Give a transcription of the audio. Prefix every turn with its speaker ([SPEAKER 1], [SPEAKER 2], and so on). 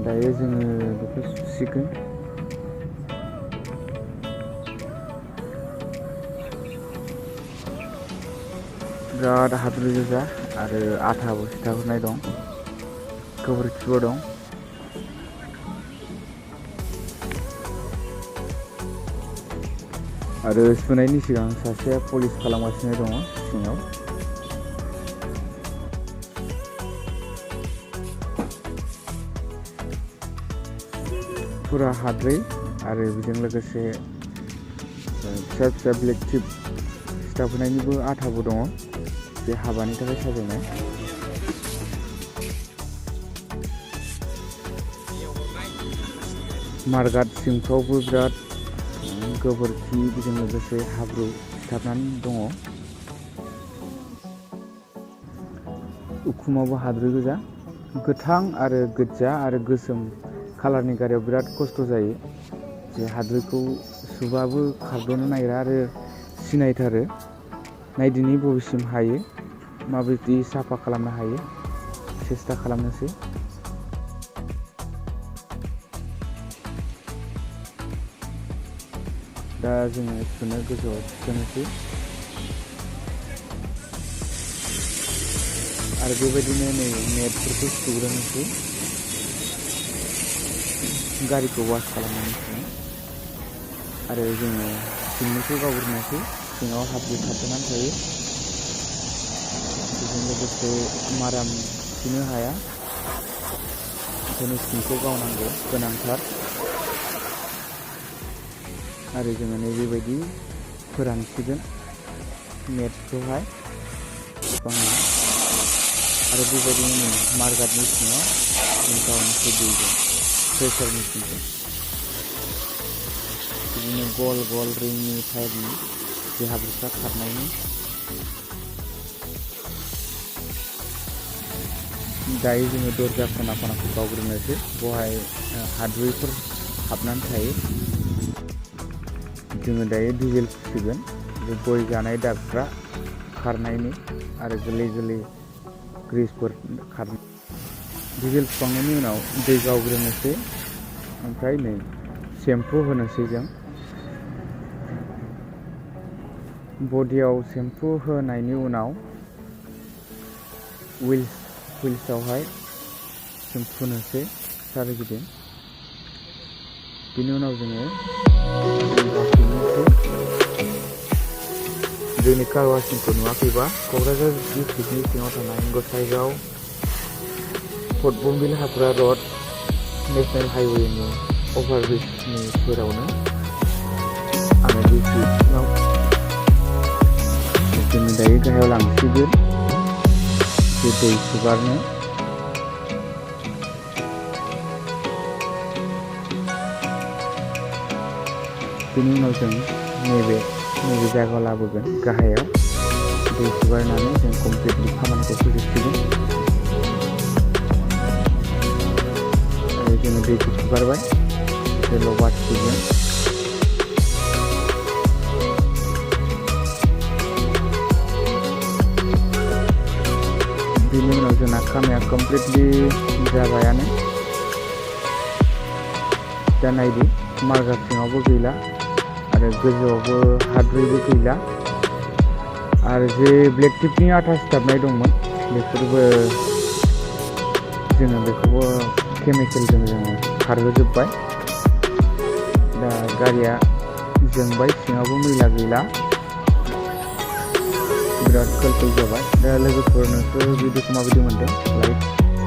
[SPEAKER 1] दायो जोङो बेखौ सुसिगोन। बिराद हाद्रि गोजा आरो आथाबो सिथाबनाय दं, गोबोरखिबो दं। आरो सुनायनि सिगां सासेया पलिश खालामगासिनो दङ सिङाव। फुरा हाद्रि आरो बेजों लोगोसे फिसा फिसा ब्लेक टिप सिथाबनायनिबो आथाबो दङ, बे हाबानि थाखाय साजायनाय। मारगाट सिंफ्रावबो बिराद गोबोरखि बेजों लोगोसे हाब्रु सिथाबनानै दङ। उखुमावबो हाद्रि गोजा, गोथां आरो गोजा आरो गोसोम कालारनि गारियाव बिराद खस्थ' जायो। जे हाद्रिखौ सुबाबो खारद'नो नागिरा आरो सिनायथारो। नायदिनि बबेसिम हायो, माबायदि साफा खालामनो हायो, सेस्था खालामनोसै। दा जोङो सुनो गोजौआव थिखोनोसै आरो बेबायदिनो नै नेटफोरखौ सुग्रोनोसै गारिखौ वाश खालामनायनि सिगां। आरो जोङो सिंनिखौ गावग्रोनोसै, सिङाव हाद्रि थाबथानानै थायो। बेजों लोगोसे माराम सुनो हाया, ओंखायनो सिंखौ गावनांगौ गोनांथार। आरो जोङो नैबेबायदि फोरानसिगोन नेटखौहाय आरो बेबायदिनो मारगाटनि सिङाव जों गावनोसै दैजों, प्रेसार मेचिनजों। बिदिनो गल गल रिंनि टाइपनि जे हाब्रुफ्रा खारनायनि। दायो जोङो दरजा खना खनाखौ गावग्रोनोसै, बेवहाय हाद्रिफोर हाबनानै थायो। जोङो दायो डिजेल फुसिगोन, बे गय जानाय दागफ्रा खारनायनि आरो गोरलै गोरलै ग्रिसफोर खारनाय। डिजेल फुखांनायनि उनाव दै गावग्रोनोसै, ओमफ्राय नै सेम्पु होनोसै जों। बडियाव सेम्पु होनायनि उनाव हुइल्सआवहाय जों फुनोसै सारिगिदिं। बेनि उनाव जोङो जोंनि कार वाशिंखौ नुवाखैबा क'क्राझार डिस्ट्रिक्टनि सिङाव थानाय गसाइगाव फटबमबिल हाबग्रा रड नेशनेल हाइवेनि अभारब्रिजनि सेरावनो आङो डिस्ट्रिक्टआव जोङो दायो गाहायाव लांसिगोन जे दै सुगारनो। बेनि उनाव जों नैबे जायगायाव लाबोगोन गाहायाव दै सुगारनानै जों कमप्लिटलि खामानिखौ फोजोबसिगोन। आरो जोङो दैखौ सुगारबाय जेल' बाथिजों। बेनि उनाव जोंना खामानिया कमप्लिटलि जाबायानो। दा नायदि मारगाट सिङावबो गैला आरो गोजौआवबो हाद्रिबो गैला आरो जे ब्लेक टिपनि आथा सिथाबनाय दंमोन बेफोरबो जोङो बेखौबो केमिकेलजों जोङो खारहोजोब्बाय। दा गारिया जोंबाय, सिङावबो मैला गैला, बिराद कोल जाबाय। दा लोगोफोर नोंसोर भिडिअखौ माबायदि मोनदों? लाइक